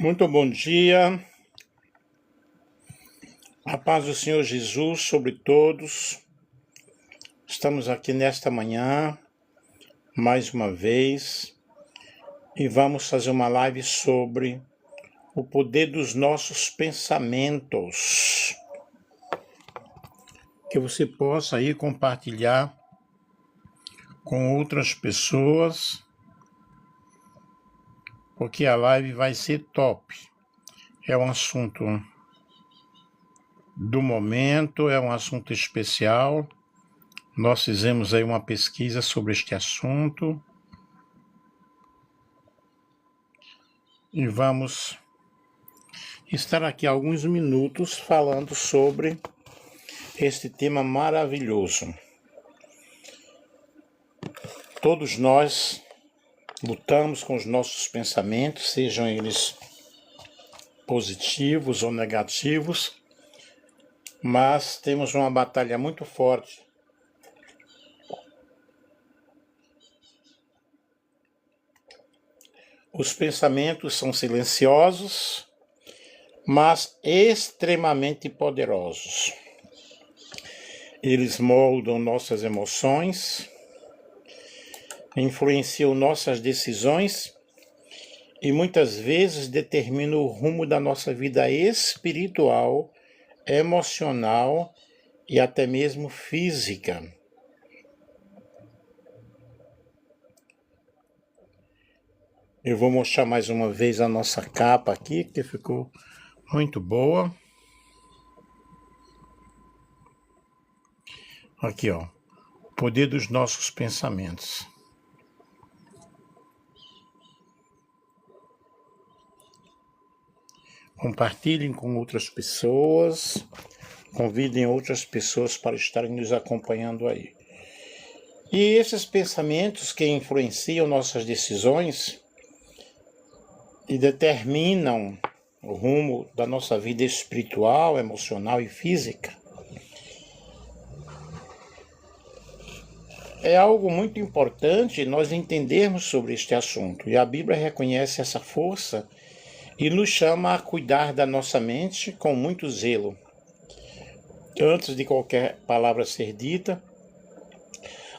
Muito bom dia, a paz do Senhor Jesus sobre todos. Estamos aqui nesta manhã, mais uma vez, e vamos fazer uma live sobre o poder dos nossos pensamentos. Que você possa aí compartilhar com outras pessoas, porque a live vai ser top. É um assunto do momento, é um assunto especial. Nós fizemos aí uma pesquisa sobre este assunto e vamos estar aqui alguns minutos falando sobre este tema maravilhoso. Todos nós lutamos com os nossos pensamentos, sejam eles positivos ou negativos, mas temos uma batalha muito forte Os pensamentos são silenciosos, mas extremamente poderosos. Eles moldam nossas emoções, influenciam nossas decisões e muitas vezes determinam o rumo da nossa vida espiritual, emocional e até mesmo física. Eu vou mostrar mais uma vez a nossa capa aqui, que ficou muito boa. Aqui, ó, o poder dos nossos pensamentos. Compartilhem com outras pessoas, convidem outras pessoas para estarem nos acompanhando aí. E esses pensamentos que influenciam nossas decisões e determinam o rumo da nossa vida espiritual, emocional e física, é algo muito importante nós entendermos sobre este assunto. E a Bíblia reconhece essa força e nos chama a cuidar da nossa mente com muito zelo. Antes de qualquer palavra ser dita,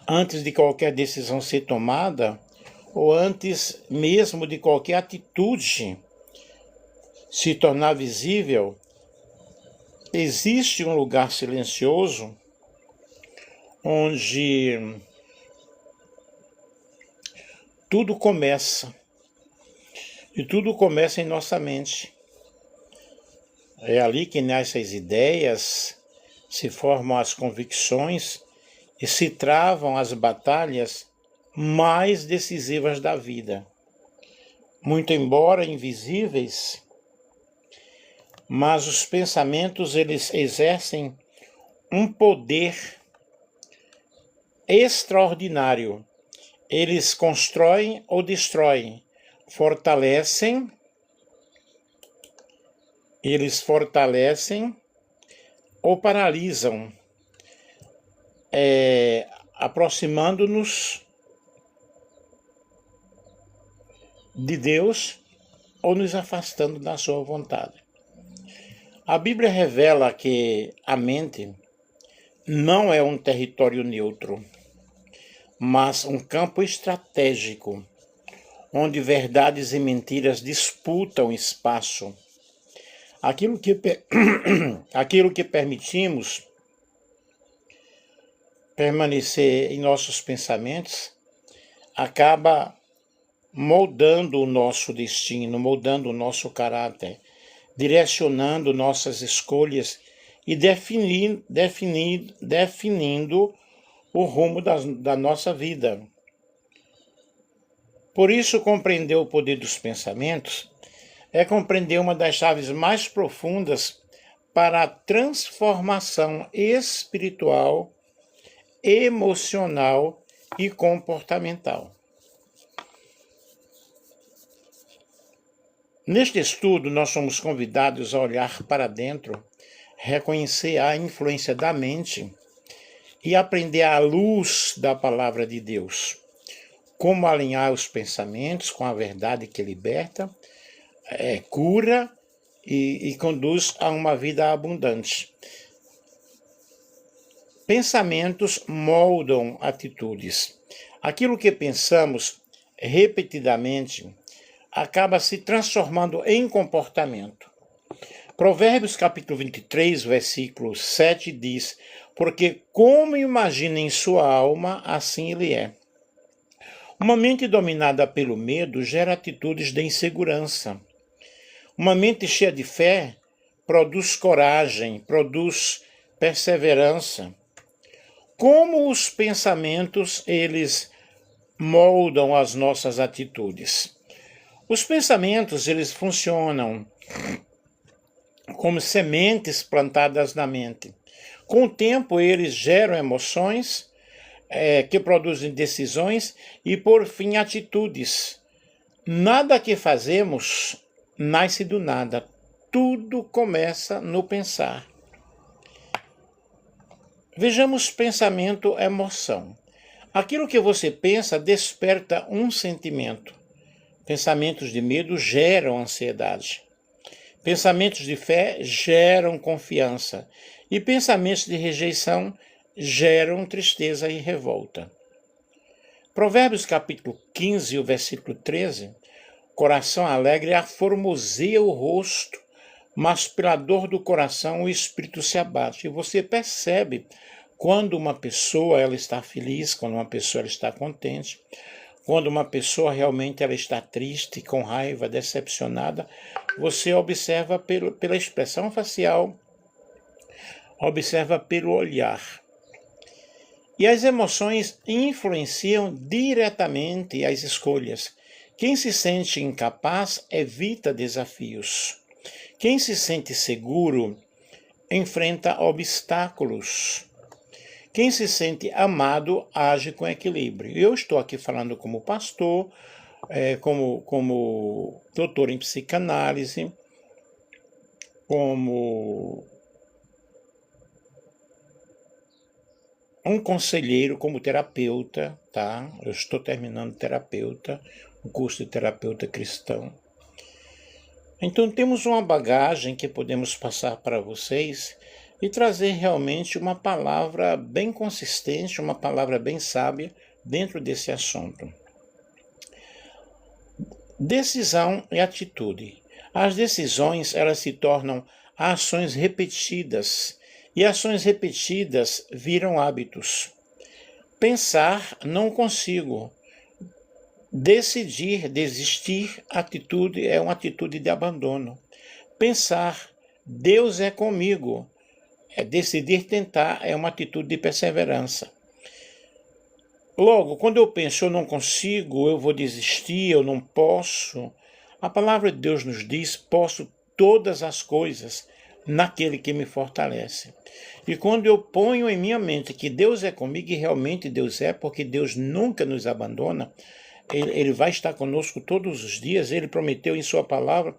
antes de qualquer decisão ser tomada, ou antes mesmo de qualquer atitude se tornar visível, existe um lugar silencioso onde tudo começa. E tudo começa em nossa mente. É ali que nascem as ideias, se formam as convicções e se travam as batalhas mais decisivas da vida. Muito embora invisíveis, mas os pensamentos eles exercem um poder extraordinário. Eles constroem ou destroem, fortalecem ou paralisam, aproximando-nos de Deus ou nos afastando da sua vontade. A Bíblia revela que a mente não é um território neutro, mas um campo estratégico, onde verdades e mentiras disputam espaço. Aquilo que permitimos permanecer em nossos pensamentos acaba moldando o nosso destino, moldando o nosso caráter, direcionando nossas escolhas e definindo o rumo da nossa vida. Por isso, compreender o poder dos pensamentos é compreender uma das chaves mais profundas para a transformação espiritual, emocional e comportamental. Neste estudo, nós somos convidados a olhar para dentro, reconhecer a influência da mente e aprender à luz da palavra de Deus. Como alinhar os pensamentos com a verdade que liberta, cura e conduz a uma vida abundante. Pensamentos moldam atitudes. Aquilo que pensamos repetidamente acaba se transformando em comportamento. Provérbios capítulo 23, versículo 7 diz: porque como imagina em sua alma, assim ele é. Uma mente dominada pelo medo gera atitudes de insegurança. Uma mente cheia de fé produz coragem, produz perseverança. Como os pensamentos, eles moldam as nossas atitudes. Os pensamentos, eles funcionam como sementes plantadas na mente. Com o tempo, eles geram emoções que produzem decisões e, por fim, atitudes. Nada que fazemos nasce do nada. Tudo começa no pensar. Vejamos pensamento, emoção. Aquilo que você pensa desperta um sentimento. Pensamentos de medo geram ansiedade. Pensamentos de fé geram confiança. E pensamentos de rejeição geram tristeza e revolta. Provérbios capítulo 15, o versículo 13. Coração alegre aformoseia o rosto, mas pela dor do coração o espírito se abate. E você percebe quando uma pessoa ela está feliz, quando uma pessoa ela está contente, quando uma pessoa realmente ela está triste, com raiva, decepcionada, você observa pela expressão facial, observa pelo olhar. E as emoções influenciam diretamente as escolhas. Quem se sente incapaz evita desafios. Quem se sente seguro enfrenta obstáculos. Quem se sente amado age com equilíbrio. Eu estou aqui falando como pastor, como doutor em psicanálise, como um conselheiro, como terapeuta, tá? Eu estou terminando terapeuta, um curso de terapeuta cristão. Então temos uma bagagem que podemos passar para vocês e trazer realmente uma palavra bem consistente, uma palavra bem sábia dentro desse assunto. Decisão e atitude. As decisões, elas se tornam ações repetidas, e ações repetidas viram hábitos. Pensar, não consigo. Decidir, desistir, atitude é uma atitude de abandono. Pensar, Deus é comigo. Decidir tentar é uma atitude de perseverança. Logo, quando eu penso eu não consigo, eu vou desistir, eu não posso, a palavra de Deus nos diz: posso todas as coisas naquele que me fortalece. E quando eu ponho em minha mente que Deus é comigo, e realmente Deus é, porque Deus nunca nos abandona, Ele vai estar conosco todos os dias. Ele prometeu em sua palavra: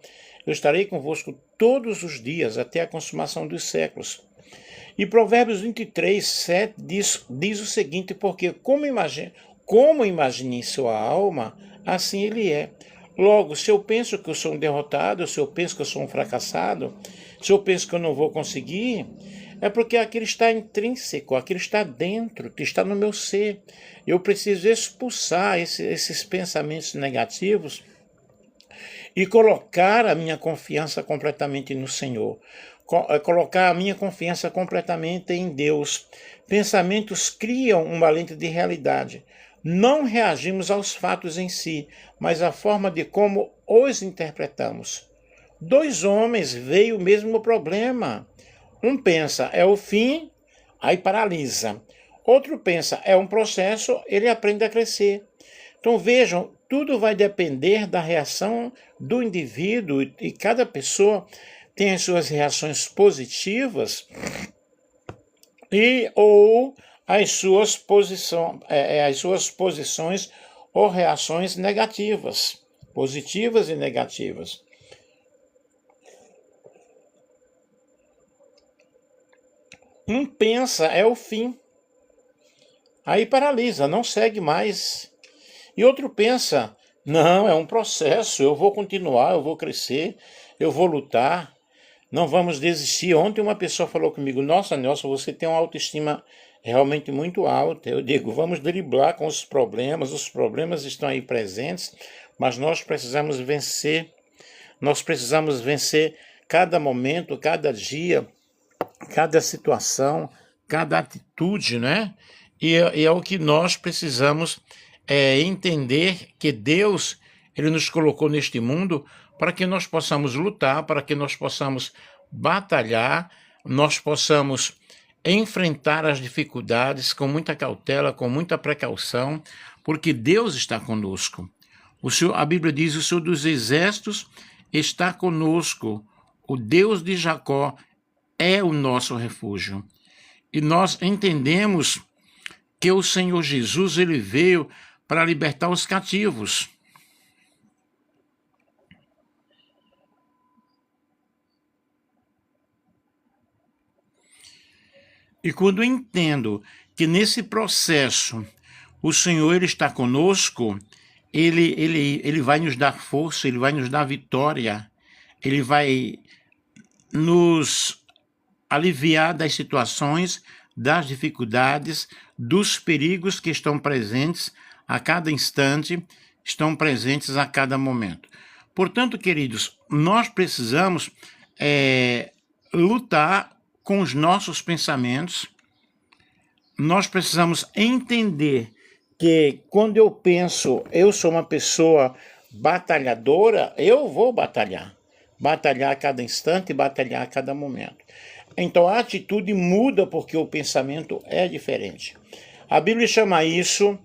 eu estarei convosco todos os dias, até a consumação dos séculos. E Provérbios 23, 7 diz o seguinte: porque como imagine em sua alma, assim ele é. Logo, se eu penso que eu sou um derrotado, se eu penso que eu sou um fracassado, se eu penso que eu não vou conseguir, é porque aquilo está intrínseco, aquilo está dentro, que está no meu ser. Eu preciso expulsar esses pensamentos negativos e colocar a minha confiança completamente no Senhor. Colocar a minha confiança completamente em Deus. Pensamentos criam uma lente de realidade. Não reagimos aos fatos em si, mas à forma de como os interpretamos. Dois homens veem o mesmo problema. Um pensa, é o fim, aí paralisa. Outro pensa, é um processo, ele aprende a crescer. Então vejam, tudo vai depender da reação do indivíduo, e cada pessoa tem as suas reações positivas ou as suas posições ou reações negativas, positivas e negativas. Um pensa, é o fim, aí paralisa, não segue mais. E outro pensa, Não, é um processo. Eu vou continuar, eu vou crescer, eu vou lutar. Não vamos desistir. Ontem uma pessoa falou comigo: Nossa, Nelson, você tem uma autoestima realmente muito alta. Eu digo: vamos driblar com os problemas estão aí presentes, mas nós precisamos vencer. Nós precisamos vencer cada momento, cada dia, cada situação, cada atitude, né? E é o que nós precisamos entender que Deus, Ele nos colocou neste mundo para que nós possamos lutar, para que nós possamos batalhar, nós possamos enfrentar as dificuldades com muita cautela, com muita precaução, porque Deus está conosco. A Bíblia diz: o Senhor dos Exércitos está conosco, o Deus de Jacó é o nosso refúgio. E nós entendemos que o Senhor Jesus, ele veio para libertar os cativos. E quando eu entendo que nesse processo o Senhor ele está conosco, ele vai nos dar força, ele vai nos dar vitória, ele vai nos aliviar das situações, das dificuldades, dos perigos que estão presentes a cada instante, estão presentes a cada momento. Portanto, queridos, nós precisamos lutar com os nossos pensamentos, nós precisamos entender que quando eu penso, eu sou uma pessoa batalhadora, eu vou batalhar. Batalhar a cada instante, batalhar a cada momento. Então a atitude muda porque o pensamento é diferente. A Bíblia chama isso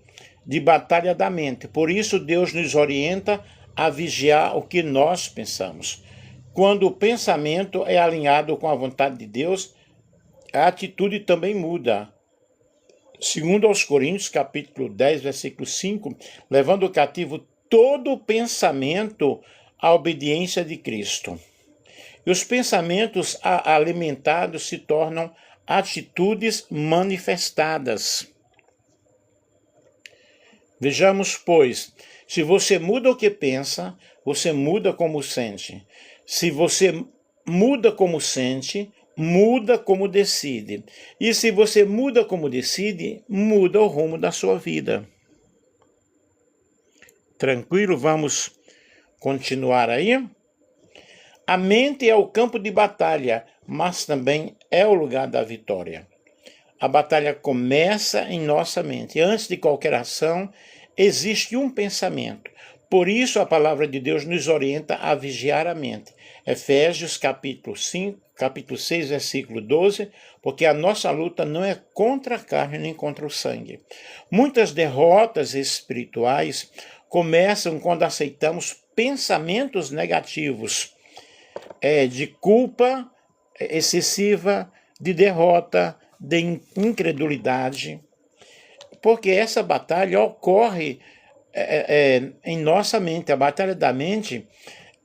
de batalha da mente. Por isso Deus nos orienta a vigiar o que nós pensamos. Quando o pensamento é alinhado com a vontade de Deus, a atitude também muda. Segundo aos Coríntios, capítulo 10, versículo 5, levando o cativo todo o pensamento à obediência de Cristo. E os pensamentos alimentados se tornam atitudes manifestadas. Vejamos, pois, se você muda o que pensa, você muda como sente. Se você muda como sente, muda como decide. E se você muda como decide, muda o rumo da sua vida. Tranquilo? Vamos continuar aí? A mente é o campo de batalha, mas também é o lugar da vitória. A batalha começa em nossa mente. Antes de qualquer ação, existe um pensamento. Por isso a palavra de Deus nos orienta a vigiar a mente. Efésios capítulo 6, versículo 12, porque a nossa luta não é contra a carne nem contra o sangue. Muitas derrotas espirituais começam quando aceitamos pensamentos negativos, de culpa excessiva, de derrota, de incredulidade, porque essa batalha ocorre em nossa mente. A batalha da mente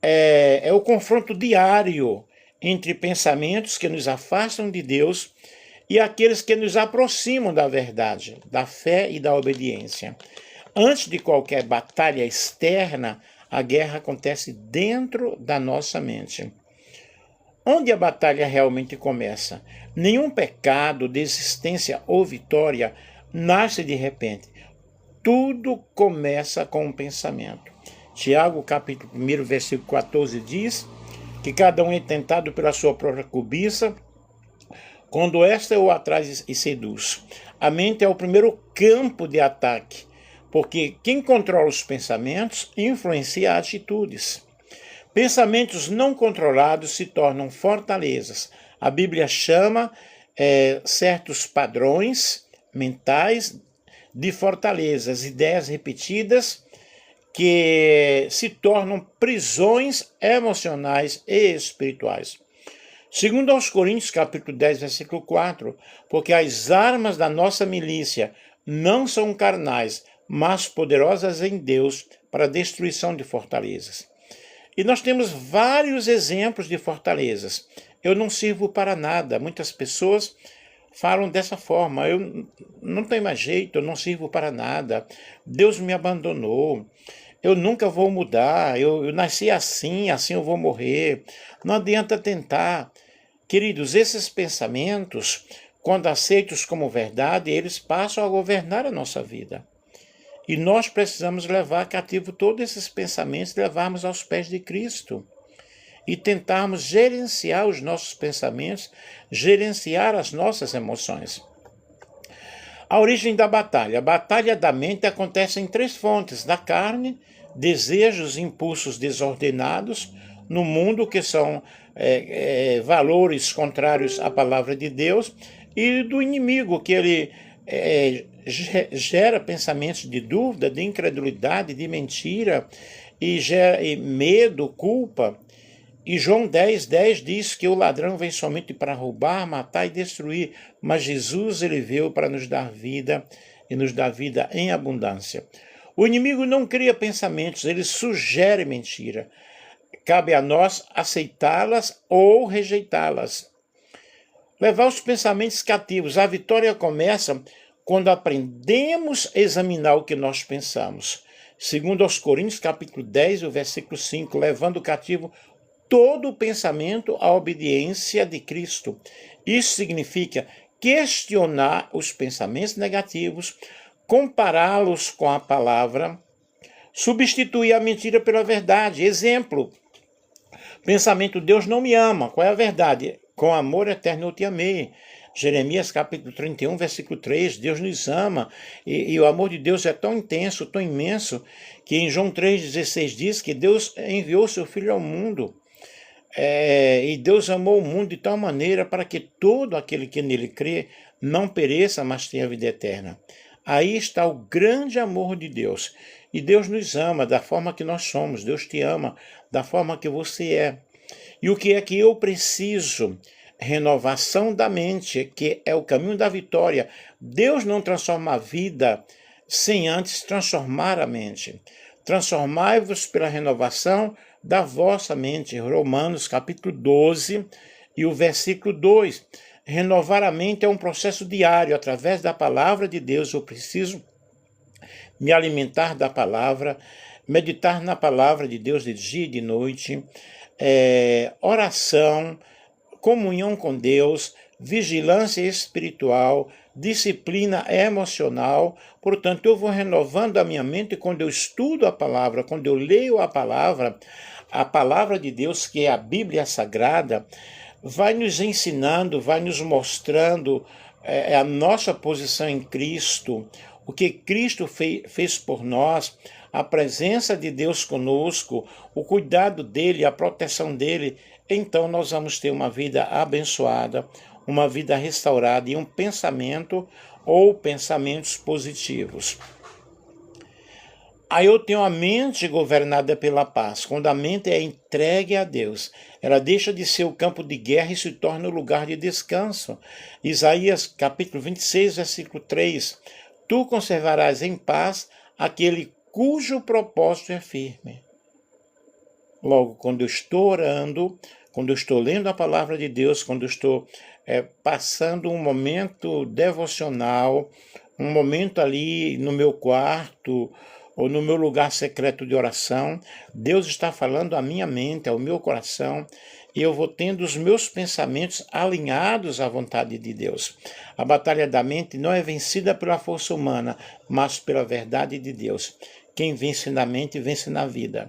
é o confronto diário entre pensamentos que nos afastam de Deus e aqueles que nos aproximam da verdade, da fé e da obediência. Antes de qualquer batalha externa, a guerra acontece dentro da nossa mente. Onde a batalha realmente começa? Nenhum pecado, desistência ou vitória nasce de repente. Tudo começa com um pensamento. Tiago, capítulo 1, versículo 14, diz que cada um é tentado pela sua própria cobiça, quando esta o atrai e seduz. A mente é o primeiro campo de ataque, porque quem controla os pensamentos influencia atitudes. Pensamentos não controlados se tornam fortalezas. A Bíblia chama certos padrões mentais de fortalezas, ideias repetidas que se tornam prisões emocionais e espirituais. Segundo aos Coríntios, capítulo 10, versículo 4, porque as armas da nossa milícia não são carnais, mas poderosas em Deus para a destruição de fortalezas. E nós temos vários exemplos de fortalezas. Eu não sirvo para nada. Muitas pessoas falam dessa forma. Eu não tenho mais jeito, eu não sirvo para nada. Deus me abandonou. eu nunca vou mudar, eu nasci assim, assim eu vou morrer. Não adianta tentar. Queridos, esses pensamentos, quando aceitos como verdade, eles passam a governar a nossa vida. E nós precisamos levar cativo todos esses pensamentos e levarmos aos pés de Cristo. E tentarmos gerenciar os nossos pensamentos, gerenciar as nossas emoções. A origem da batalha. A batalha da mente acontece em 3 fontes: da carne, desejos e impulsos desordenados no mundo, que são valores contrários à palavra de Deus, e do inimigo, que ele gera pensamentos de dúvida, de incredulidade, de mentira, e gera medo, culpa. E João 10:10 diz que o ladrão vem somente para roubar, matar e destruir, mas Jesus ele veio para nos dar vida e nos dar vida em abundância. O inimigo não cria pensamentos, ele sugere mentira. Cabe a nós aceitá-las ou rejeitá-las. Levar os pensamentos cativos. A vitória começa quando aprendemos a examinar o que nós pensamos. Segundo aos Coríntios, capítulo 10, o versículo 5, levando cativo todo o pensamento à obediência de Cristo. Isso significa questionar os pensamentos negativos, compará-los com a palavra, substituir a mentira pela verdade. Exemplo: pensamento: Deus não me ama. Qual é a verdade? Com amor eterno eu te amei. Jeremias capítulo 31, versículo 3, Deus nos ama, e o amor de Deus é tão intenso, tão imenso, que em João 3,16 diz que Deus enviou seu Filho ao mundo. E Deus amou o mundo de tal maneira para que todo aquele que nele crê não pereça, mas tenha vida eterna. Aí está o grande amor de Deus. E Deus nos ama da forma que nós somos. Deus te ama da forma que você é. E o que é que eu preciso? Renovação da mente, que é o caminho da vitória. Deus não transforma a vida sem antes transformar a mente. Transformai-vos pela renovação da vossa mente. Romanos capítulo 12 e o versículo 2. Renovar a mente é um processo diário. Através da palavra de Deus eu preciso me alimentar da palavra, meditar na palavra de Deus de dia e de noite, oração, comunhão com Deus, vigilância espiritual, disciplina emocional. Portanto, eu vou renovando a minha mente quando eu estudo a palavra, quando eu leio a palavra de Deus, que é a Bíblia Sagrada, vai nos ensinando, vai nos mostrando a nossa posição em Cristo, o que Cristo fez por nós, a presença de Deus conosco, o cuidado dele, a proteção dele. Então nós vamos ter uma vida abençoada, uma vida restaurada e um pensamento ou pensamentos positivos. Aí eu tenho a mente governada pela paz. Quando a mente é entregue a Deus, ela deixa de ser o campo de guerra e se torna o lugar de descanso. Isaías capítulo 26, versículo 3. Tu conservarás em paz aquele cujo propósito é firme. Logo, quando eu estou orando, quando eu estou lendo a palavra de Deus, quando eu estou passando um momento devocional, um momento ali no meu quarto ou no meu lugar secreto de oração, Deus está falando à minha mente, ao meu coração, e eu vou tendo os meus pensamentos alinhados à vontade de Deus. A batalha da mente não é vencida pela força humana, mas pela verdade de Deus. Quem vence na mente, vence na vida.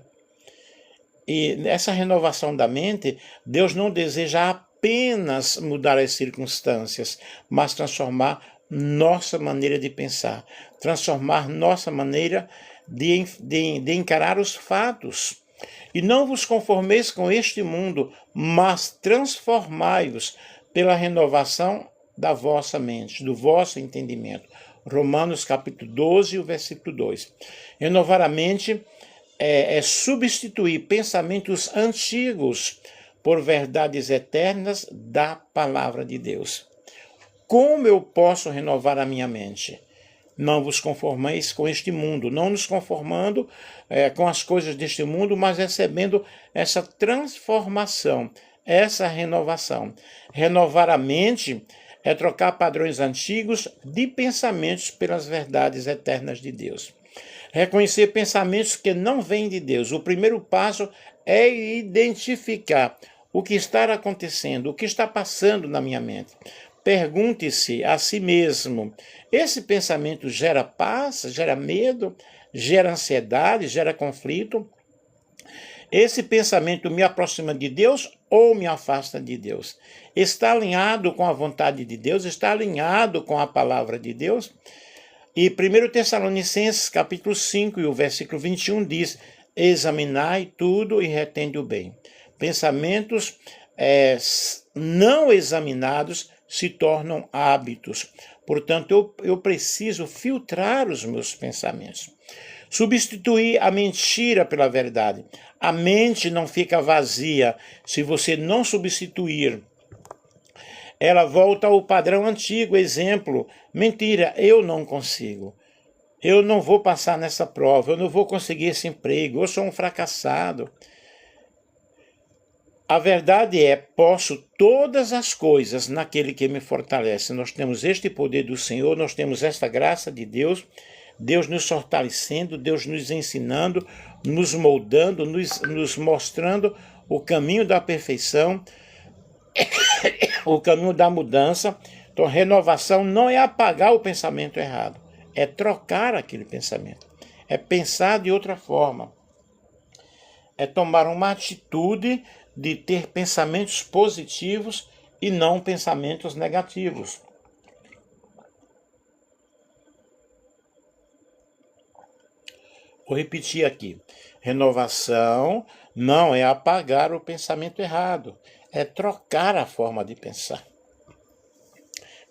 E nessa renovação da mente, Deus não deseja apenas mudar as circunstâncias, mas transformar nossa maneira de pensar, transformar nossa maneira de encarar os fatos. E não vos conformeis com este mundo, mas transformai-vos pela renovação da vossa mente, do vosso entendimento. Romanos capítulo 12, o versículo 2. Renovar a mente é substituir pensamentos antigos por verdades eternas da palavra de Deus. Como eu posso renovar a minha mente? Não vos conformeis com este mundo, não nos conformando com as coisas deste mundo, mas recebendo essa transformação, essa renovação. Renovar a mente é trocar padrões antigos de pensamentos pelas verdades eternas de Deus. Reconhecer pensamentos que não vêm de Deus. O primeiro passo é identificar o que está acontecendo, o que está passando na minha mente. Pergunte-se a si mesmo: esse pensamento gera paz, gera medo, gera ansiedade, gera conflito? Esse pensamento me aproxima de Deus ou me afasta de Deus? Está alinhado com a vontade de Deus? Está alinhado com a palavra de Deus? E 1 Tessalonicenses, capítulo 5, e o versículo 21 diz: examinai tudo e retende o bem. Pensamentos não examinados se tornam hábitos. Portanto, eu preciso filtrar os meus pensamentos. Substituir a mentira pela verdade. A mente não fica vazia se você não substituir. Ela volta ao padrão antigo, exemplo: mentira, eu não consigo. Eu não vou passar nessa prova, eu não vou conseguir esse emprego, eu sou um fracassado. A verdade é: posso todas as coisas naquele que me fortalece. Nós temos este poder do Senhor, nós temos esta graça de Deus, Deus nos fortalecendo, Deus nos ensinando, nos moldando, nos mostrando o caminho da perfeição, o caminho da mudança. Então, renovação não é apagar o pensamento errado, é trocar aquele pensamento, é pensar de outra forma, é tomar uma atitude de ter pensamentos positivos e não pensamentos negativos. Vou repetir aqui: renovação não é apagar o pensamento errado, é trocar a forma de pensar.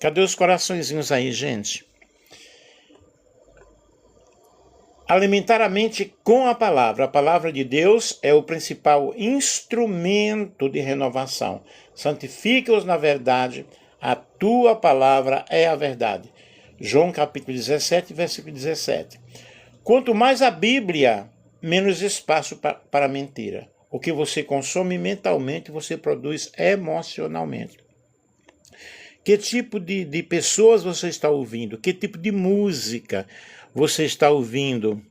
Cadê os coraçõezinhos aí, gente? Alimentar a mente com a palavra de Deus é o principal instrumento de renovação. Santifica-os na verdade, a tua palavra é a verdade. João capítulo 17, versículo 17. Quanto mais a Bíblia, menos espaço para a mentira. O que você consome mentalmente, você produz emocionalmente. Que tipo de pessoas você está ouvindo? Que tipo de música você está ouvindo?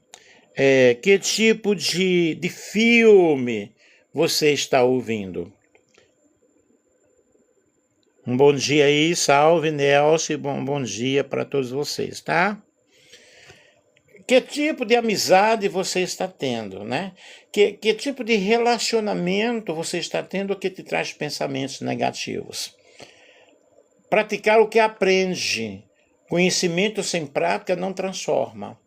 Que tipo de filme você está ouvindo? Um bom dia aí, salve Nelson, bom dia para todos vocês, tá? Que tipo de amizade você está tendo, né? Que tipo de relacionamento você está tendo que te traz pensamentos negativos? Praticar o que aprende. Conhecimento sem prática não transforma.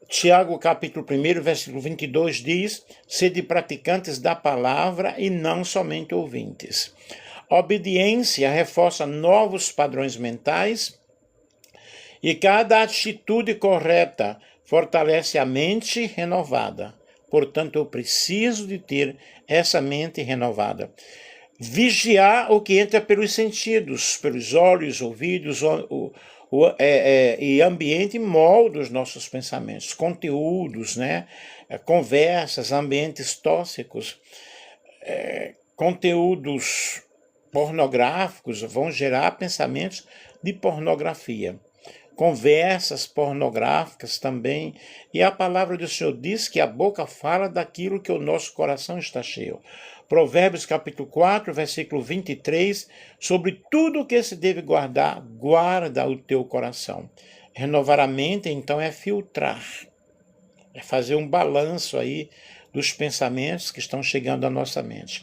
Tiago, capítulo 1, versículo 22 diz: sede praticantes da palavra e não somente ouvintes. A obediência reforça novos padrões mentais e cada atitude correta fortalece a mente renovada. Portanto, eu preciso de ter essa mente renovada. Vigiar o que entra pelos sentidos, pelos olhos, ouvidos, e ambiente molda os nossos pensamentos, conteúdos, né? Conversas, ambientes tóxicos, conteúdos pornográficos vão gerar pensamentos de pornografia. Conversas pornográficas também. E a palavra do Senhor diz que a boca fala daquilo que o nosso coração está cheio. Provérbios capítulo 4, versículo 23, sobre tudo que se deve guardar, guarda o teu coração. Renovar a mente, então, é filtrar, é fazer um balanço aí dos pensamentos que estão chegando à nossa mente.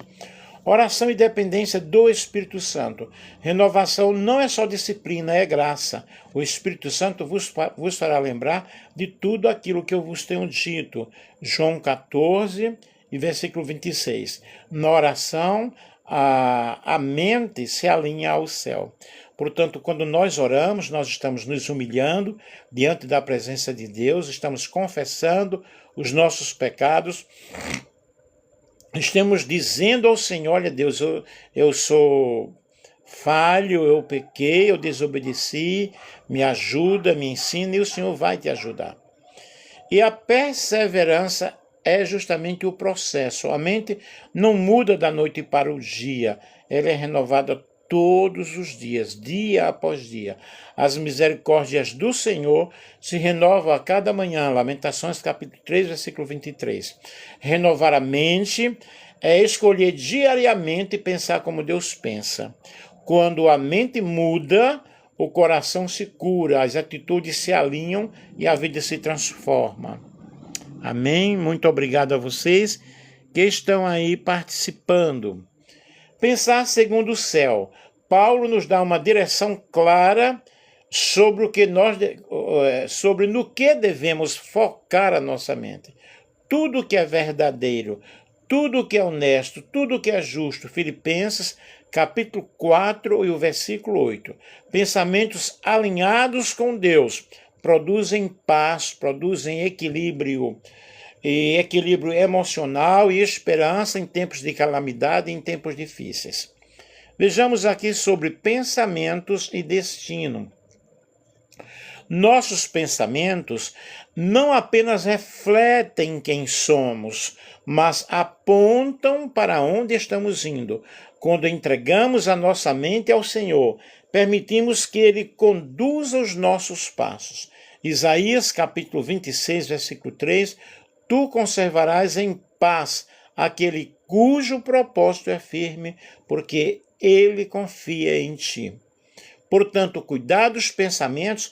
Oração e dependência do Espírito Santo. Renovação não é só disciplina, é graça. O Espírito Santo vos fará lembrar de tudo aquilo que eu vos tenho dito. João 14 e versículo 26. Na oração, a mente se alinha ao céu. Portanto, quando nós oramos, nós estamos nos humilhando diante da presença de Deus, estamos confessando os nossos pecados, estamos dizendo ao Senhor: olha Deus, eu sou falho, eu pequei, eu desobedeci, me ajuda, me ensina, e o Senhor vai te ajudar. E a perseverança é justamente o processo. A mente não muda da noite para o dia, ela é renovada todos os dias, dia após dia. As misericórdias do Senhor se renovam a cada manhã. Lamentações capítulo 3, versículo 23. Renovar a mente é escolher diariamente pensar como Deus pensa. Quando a mente muda, o coração se cura, as atitudes se alinham e a vida se transforma. Amém? Muito obrigado a vocês que estão aí participando. Pensar segundo o céu. Paulo nos dá uma direção clara sobre no que devemos focar a nossa mente. Tudo que é verdadeiro, tudo que é honesto, tudo que é justo. Filipenses, capítulo 4 e o versículo 8. Pensamentos alinhados com Deus produzem paz, produzem equilíbrio, e equilíbrio emocional e esperança em tempos de calamidade e em tempos difíceis. Vejamos aqui sobre pensamentos e destino. Nossos pensamentos não apenas refletem quem somos, mas apontam para onde estamos indo. Quando entregamos a nossa mente ao Senhor, permitimos que Ele conduza os nossos passos. Isaías capítulo 26, versículo 3, tu conservarás em paz aquele cujo propósito é firme, porque ele confia em ti. Portanto, cuidar dos pensamentos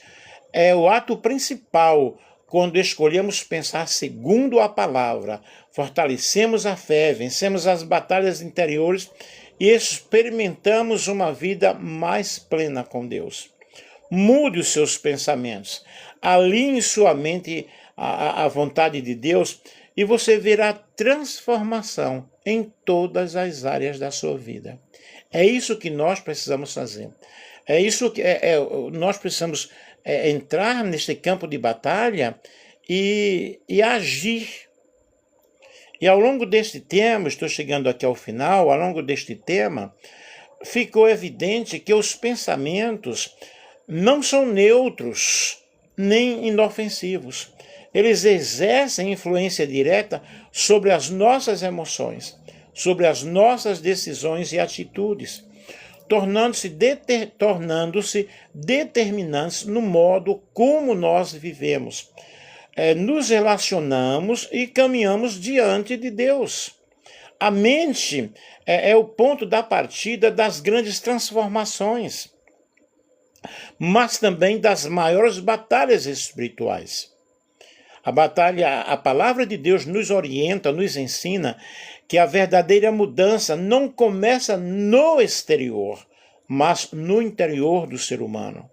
é o ato principal quando escolhemos pensar segundo a palavra. Fortalecemos a fé, vencemos as batalhas interiores e experimentamos uma vida mais plena com Deus. Mude os seus pensamentos, alinhe sua mente à vontade de Deus e você verá transformação em todas as áreas da sua vida. É isso que nós precisamos fazer. É isso que nós precisamos entrar neste campo de batalha e agir. E ao longo deste tema, estou chegando aqui ao final, ao longo deste tema, ficou evidente que os pensamentos não são neutros nem inofensivos. Eles exercem influência direta sobre as nossas emoções, sobre as nossas decisões e atitudes, tornando-se determinantes no modo como nós vivemos, nos relacionamos e caminhamos diante de Deus. A mente é o ponto da partida das grandes transformações, mas também das maiores batalhas espirituais. A palavra de Deus nos orienta, nos ensina que a verdadeira mudança não começa no exterior, mas no interior do ser humano.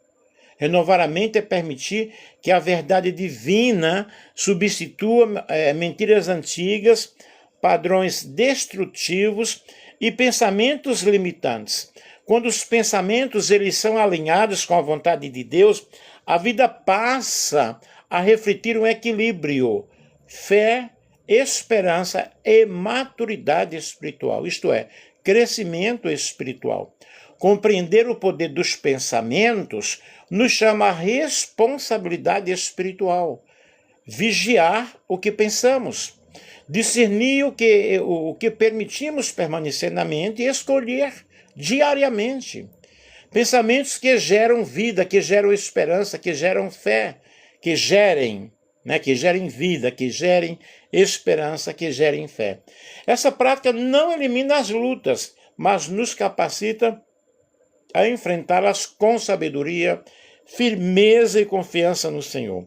Renovar a mente é permitir que a verdade divina substitua mentiras antigas, padrões destrutivos e pensamentos limitantes. Quando os pensamentos eles são alinhados com a vontade de Deus, a vida passa a refletir um equilíbrio, fé, esperança e maturidade espiritual, isto é, crescimento espiritual. Compreender o poder dos pensamentos nos chama a responsabilidade espiritual. Vigiar o que pensamos, discernir o que permitimos permanecer na mente e escolher diariamente. Pensamentos que geram vida, que geram esperança, que geram fé, que gerem vida, que gerem esperança, que gerem fé. Essa prática não elimina as lutas, mas nos capacita a enfrentá-las com sabedoria, firmeza e confiança no Senhor.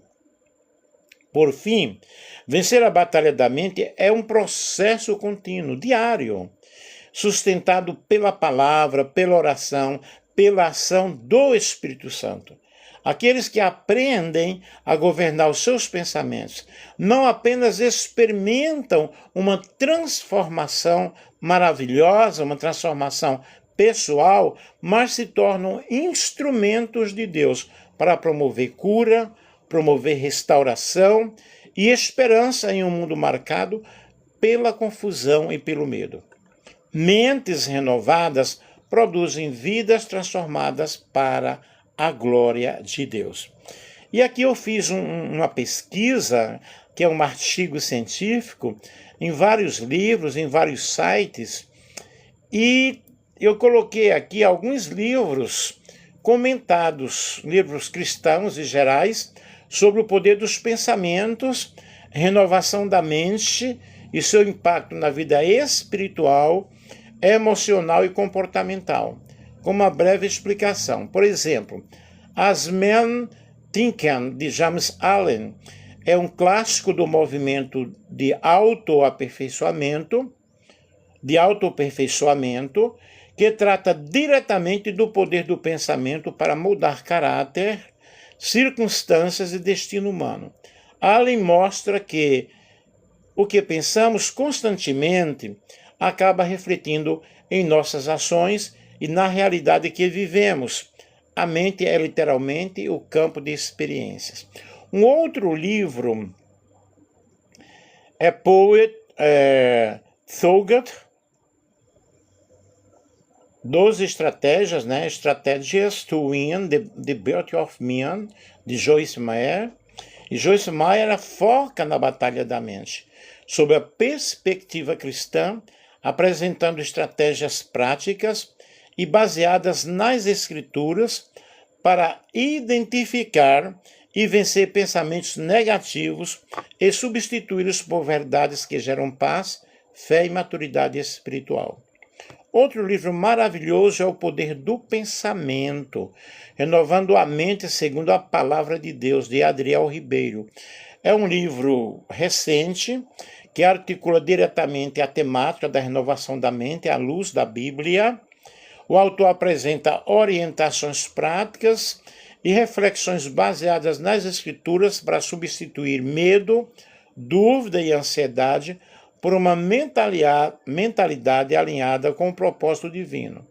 Por fim, vencer a batalha da mente é um processo contínuo, diário, sustentado pela palavra, pela oração, pela ação do Espírito Santo. Aqueles que aprendem a governar os seus pensamentos não apenas experimentam uma transformação maravilhosa, uma transformação pessoal, mas se tornam instrumentos de Deus para promover cura, promover restauração e esperança em um mundo marcado pela confusão e pelo medo. Mentes renovadas produzem vidas transformadas para a glória de Deus. E aqui eu fiz uma pesquisa, que é um artigo científico, em vários livros, em vários sites, e eu coloquei aqui alguns livros comentados, livros cristãos e gerais, sobre o poder dos pensamentos, renovação da mente e seu impacto na vida espiritual, emocional e comportamental, com uma breve explicação. Por exemplo, As Men Thinken, de James Allen, é um clássico do movimento de autoaperfeiçoamento, que trata diretamente do poder do pensamento para mudar caráter, circunstâncias e destino humano. Allen mostra que o que pensamos constantemente acaba refletindo em nossas ações e na realidade que vivemos. A mente é literalmente o campo de experiências. Um outro livro é Poet Thogot, 12 estratégias, Strategies to Win the Battle of Men, de Joyce Meyer. E Joyce Meyer foca na batalha da mente, sob a perspectiva cristã, apresentando estratégias práticas e baseadas nas escrituras para identificar e vencer pensamentos negativos e substituí-los por verdades que geram paz, fé e maturidade espiritual. Outro livro maravilhoso é O Poder do Pensamento, Renovando a Mente segundo a Palavra de Deus, de Adriel Ribeiro. É um livro recente que articula diretamente a temática da renovação da mente à luz da Bíblia. O autor apresenta orientações práticas e reflexões baseadas nas Escrituras para substituir medo, dúvida e ansiedade por uma mentalidade alinhada com o propósito divino.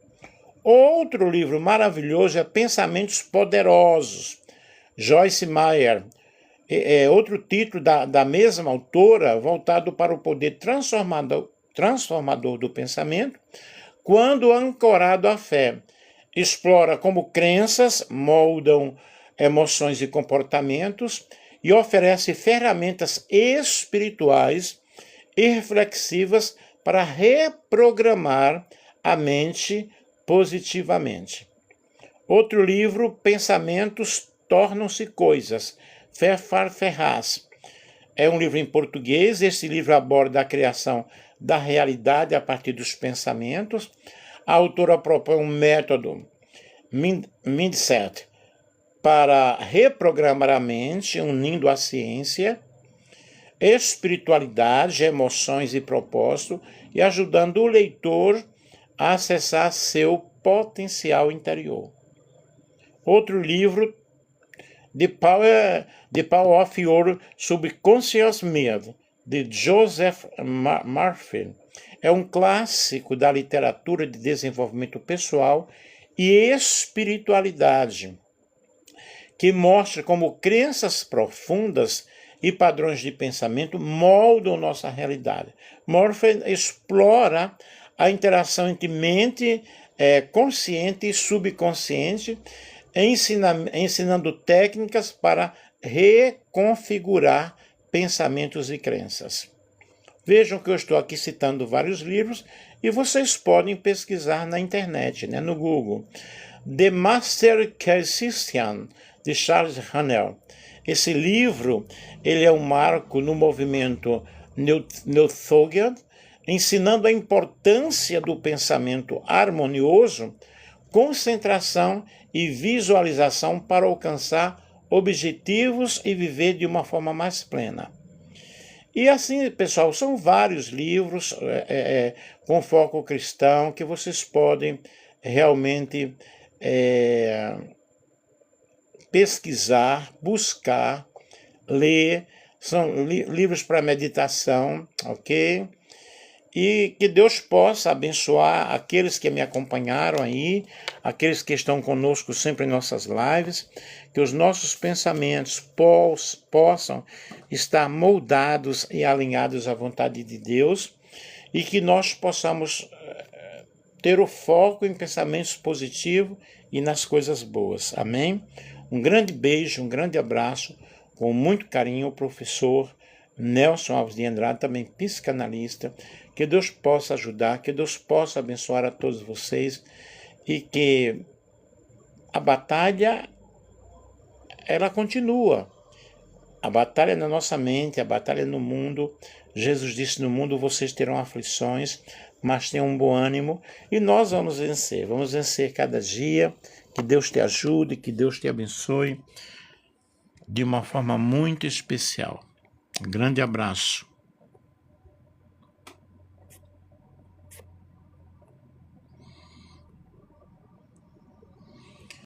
Outro livro maravilhoso é Pensamentos Poderosos, Joyce Meyer. Outro título da mesma autora, voltado para o poder transformador do pensamento, quando ancorado à fé. Explora como crenças moldam emoções e comportamentos e oferece ferramentas espirituais e reflexivas para reprogramar a mente positivamente. Outro livro, Pensamentos Tornam-se Coisas, Ferfar Ferraz. É um livro em português. Esse livro aborda a criação da realidade a partir dos pensamentos. A autora propõe um método Mindset para reprogramar a mente, unindo a ciência, espiritualidade, emoções e propósito, e ajudando o leitor a acessar seu potencial interior. Outro livro, The Power of Your Subconscious Mind, de Joseph Murphy. É um clássico da literatura de desenvolvimento pessoal e espiritualidade, que mostra como crenças profundas e padrões de pensamento moldam nossa realidade. Murphy explora a interação entre mente consciente e subconsciente, ensinando técnicas para reconfigurar pensamentos e crenças. Vejam que eu estou aqui citando vários livros e vocês podem pesquisar na internet, no Google. The Master Key System, de Charles Haanel. Esse livro ele é um marco no movimento New Thought, ensinando a importância do pensamento harmonioso, concentração e visualização para alcançar objetivos e viver de uma forma mais plena. E assim, pessoal, são vários livros com foco cristão que vocês podem realmente pesquisar, buscar, ler. São livros para meditação, ok? E que Deus possa abençoar aqueles que me acompanharam aí, aqueles que estão conosco sempre em nossas lives, que os nossos pensamentos possam estar moldados e alinhados à vontade de Deus e que nós possamos ter o foco em pensamentos positivos e nas coisas boas. Amém? Um grande beijo, um grande abraço, com muito carinho, o professor Nelson Alves de Andrade, também psicanalista. Que Deus possa ajudar, que Deus possa abençoar a todos vocês e que a batalha, ela continua. A batalha é na nossa mente, a batalha é no mundo. Jesus disse: no mundo vocês terão aflições, mas tenham um bom ânimo e nós vamos vencer. Vamos vencer cada dia. Que Deus te ajude, que Deus te abençoe de uma forma muito especial. Um grande abraço.